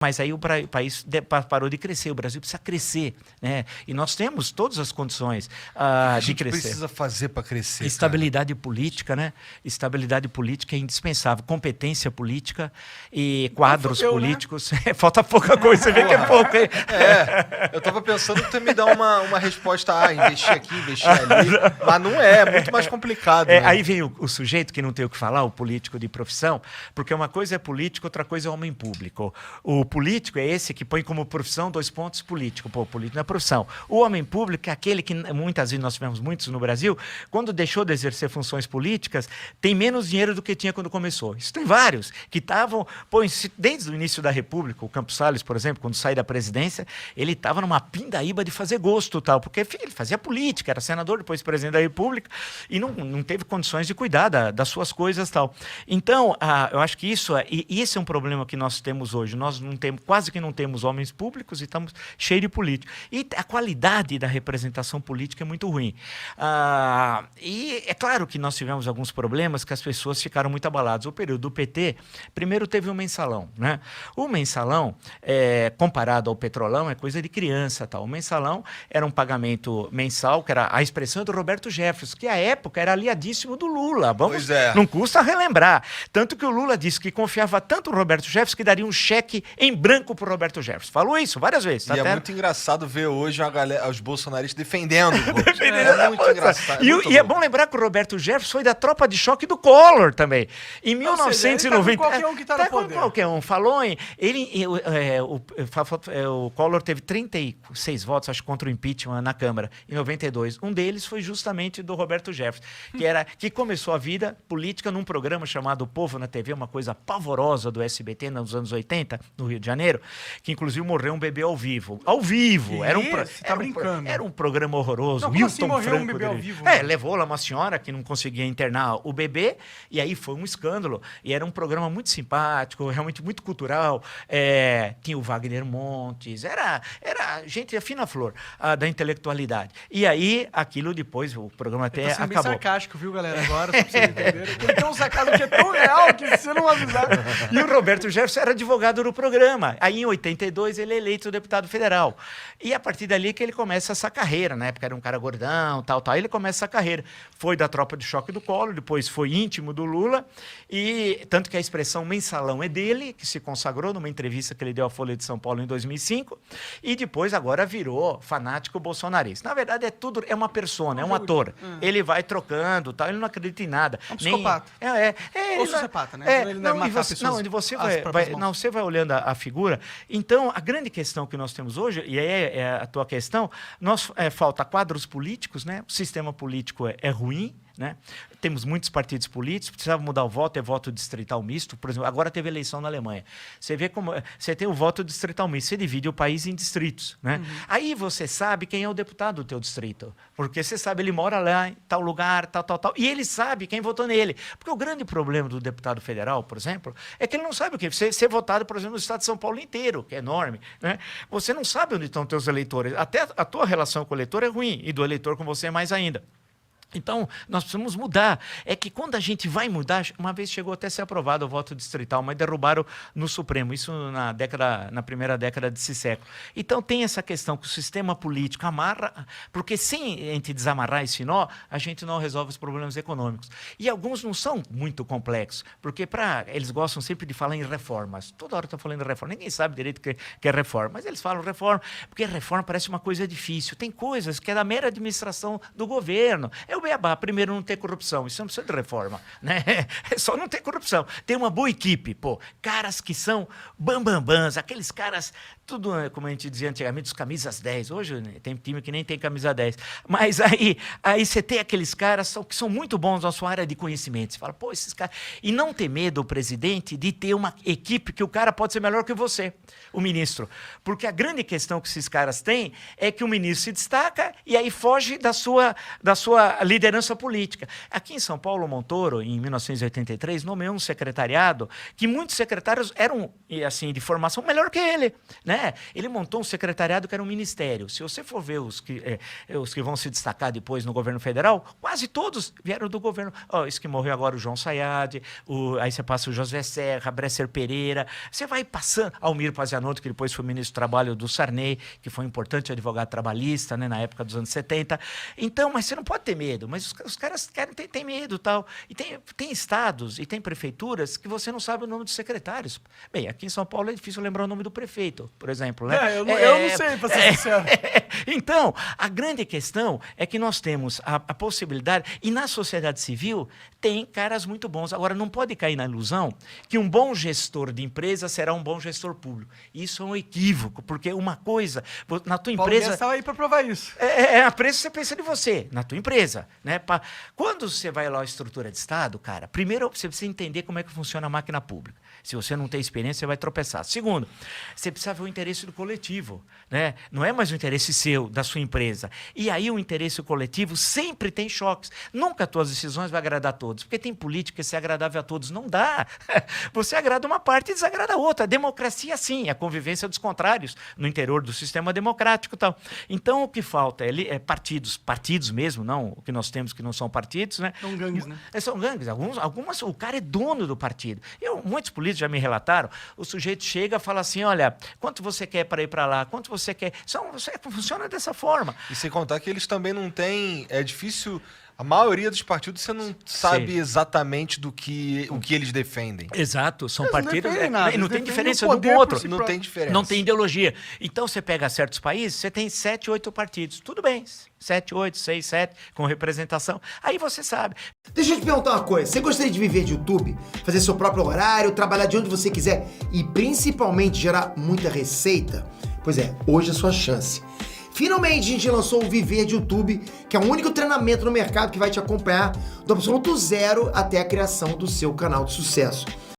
Mas aí o país parou de crescer, o Brasil precisa crescer, né? E nós temos todas as condições de crescer. O que precisa fazer para crescer? Estabilidade política, né? Estabilidade política é indispensável. Competência política e quadros políticos. Né? Falta pouca coisa, você vê que é pouco, hein? Eu estava pensando que tu ia me dar uma resposta, investir aqui, investir ali. Mas não é muito mais complicado. Né? Aí vem o sujeito que não tem o que falar, o político de profissão, porque uma coisa é político, outra coisa é homem público. O político é esse que põe como profissão 2 pontos político. Pô, político não é profissão. O homem público é aquele que, muitas vezes, nós tivemos muitos no Brasil, quando deixou de exercer funções políticas, tem menos dinheiro do que tinha quando começou. Isso tem vários que estavam, desde o início da República, o Campos Salles, por exemplo, quando sai da presidência, ele estava numa pindaíba de fazer gosto, tal, porque ele fazia política, era senador, depois presidente da República, e não teve condições de cuidar das suas coisas, tal. Então, eu acho que isso esse é um problema que nós temos hoje. Nós não temos, quase que não temos homens públicos e estamos cheios de políticos. E a qualidade da representação política é muito ruim. E é claro que nós tivemos alguns problemas que as pessoas ficaram muito abaladas. O período do PT, primeiro teve o mensalão, né? O mensalão, comparado ao petrolão, é coisa de criança, tal. O mensalão era um pagamento mensal, que era a expressão do Roberto Jefferson, que à época era aliadíssimo do Lula. Não custa relembrar. Tanto que o Lula disse que confiava tanto no Roberto Jefferson que daria um cheque em branco para o Roberto Jefferson. Falou isso várias vezes. E é muito engraçado ver hoje os bolsonaristas defendendo. É muito engraçado. E é bom lembrar que o Roberto Jefferson foi da tropa de choque do Collor também. Em 1990. Qualquer um que está no poder. Qualquer um. Falou em... o Collor teve 36 votos, acho, contra o impeachment na Câmara, em 92. Um deles foi justamente do Roberto Jefferson, que começou a vida política num programa chamado O Povo na TV, uma coisa pavorosa do SBT nos anos 80, no Rio de Janeiro, que inclusive morreu um bebê ao vivo. Ao vivo! Era um programa horroroso. Não, como assim morreu um bebê ao vivo? Levou lá uma senhora que não conseguia internar o bebê, e aí foi um escândalo. E era um programa muito simpático, realmente muito cultural. Tinha o Wagner Montes, era gente fina flor da intelectualidade. E aí, aquilo depois, o programa até acabou. Bem sarcástico, viu, galera? Agora, só pra vocês entenderem. Ele tem um sacado que é tão real que se você não avisar... E o Roberto Jefferson era advogado do programa. Aí, em 82, ele é eleito deputado federal. E a partir dali que ele começa essa carreira. Na época era um cara gordão, tal. Ele começa essa carreira. Foi da tropa de choque do Collor, depois foi íntimo do Lula. E tanto que a expressão mensalão é dele, que se consagrou numa entrevista que ele deu à Folha de São Paulo em 2005. E depois agora virou fanático bolsonarista. Na verdade, é uma persona, é um ator. Ele vai trocando, tal. Ele não acredita em nada. É um psicopata. Ou sociopata, né? Ele não matar pessoas. Você vai olhando a figura. Então, a grande questão que nós temos hoje, e aí é a tua questão, falta quadros políticos, né? O sistema político é ruim, né? Temos muitos partidos políticos, precisava mudar o voto, é voto distrital misto. Por exemplo, agora teve eleição na Alemanha. Você vê como você tem o voto distrital misto, você divide o país em distritos, né? Uhum. Aí você sabe quem é o deputado do teu distrito, porque você sabe, ele mora lá em tal lugar, tal, e ele sabe quem votou nele. Porque o grande problema do deputado federal, por exemplo, é que ele não sabe o que ser votado, por exemplo, no estado de São Paulo inteiro, que é enorme, né? Você não sabe onde estão teus eleitores. Até a tua relação com o eleitor é ruim, e do eleitor com você é mais ainda. Então, nós precisamos mudar. É que quando a gente vai mudar, uma vez chegou até a ser aprovado o voto distrital, mas derrubaram no Supremo, isso na primeira década desse século. Então, tem essa questão que o sistema político amarra, porque sem a gente desamarrar esse nó, a gente não resolve os problemas econômicos. E alguns não são muito complexos, porque eles gostam sempre de falar em reformas. Toda hora estão falando em reforma. Ninguém sabe direito o que é reforma, mas eles falam reforma, porque reforma parece uma coisa difícil. Tem coisas que é da mera administração do governo. O beabá, primeiro, não ter corrupção. Isso não precisa de reforma, né? É só não ter corrupção. Ter uma boa equipe, caras que são bambambãs, aqueles caras, tudo, como a gente dizia antigamente, os camisas 10. Hoje tem time que nem tem camisa 10. Mas aí você tem aqueles caras que são muito bons na sua área de conhecimento. Você fala, esses caras... E não ter medo, o presidente, de ter uma equipe que o cara pode ser melhor que você, o ministro. Porque a grande questão que esses caras têm é que o ministro se destaca e aí foge da sua liderança política. Aqui em São Paulo, Montoro, em 1983, nomeou um secretariado que muitos secretários eram, assim, de formação melhor que ele, né? Ele montou um secretariado que era um ministério. Se você for ver os que vão se destacar depois no governo federal, quase todos vieram do governo. Esse que morreu agora, o João Sayad, aí você passa o José Serra, Bresser Pereira, você vai passando, Almir Pazianotto, que depois foi ministro do Trabalho do Sarney, que foi um importante advogado trabalhista, né, na época dos anos 70. Então, mas você não pode ter medo, mas os caras têm medo e tal. E tem estados e tem prefeituras que você não sabe o nome dos secretários. Bem, aqui em São Paulo é difícil lembrar o nome do prefeito, por exemplo, né? Eu não sei, pra ser sincero. Então, a grande questão é que nós temos a possibilidade, e na sociedade civil tem caras muito bons. Agora, não pode cair na ilusão que um bom gestor de empresa será um bom gestor público. Isso é um equívoco, porque uma coisa, na tua empresa... estava aí para provar isso. A preço você pensa de você, na tua empresa, né? Quando você vai lá à estrutura de Estado, cara, primeiro você precisa entender como é que funciona a máquina pública. Se você não tem experiência, você vai tropeçar. Segundo, você precisa ver o interesse do coletivo, né? Não é mais o interesse seu, da sua empresa. E aí o interesse coletivo sempre tem choques. Nunca as tuas decisões vão agradar a todos, porque tem política que ser agradável a todos. Não dá. Você agrada uma parte e desagrada a outra. A democracia, sim, a convivência dos contrários no interior do sistema democrático e tal. Então, o que falta é partidos mesmo, não o que nós temos que não são partidos, né? São gangues, né? São gangues. Algumas, o cara é dono do partido. Muitos políticos já me relataram, o sujeito chega e fala assim, olha, quanto você quer para ir para lá? Quanto você quer? Funciona dessa forma. E sem contar que eles também não têm... É difícil... A maioria dos partidos você não sabe exatamente o que eles defendem. Exato, são Eles partidos... não tem diferença o um do outro. si Não tem diferença. Não tem ideologia. Então, você pega certos países, você tem 7, 8 partidos. Tudo bem, 7, 8, 6, 7, com representação. Aí você sabe. Deixa eu te perguntar uma coisa. Você gostaria de viver de YouTube? Fazer seu próprio horário, trabalhar de onde você quiser e principalmente gerar muita receita? Pois é, hoje é a sua chance. Finalmente a gente lançou o Viver de YouTube, que é o único treinamento no mercado que vai te acompanhar do absoluto zero até a criação do seu canal de sucesso.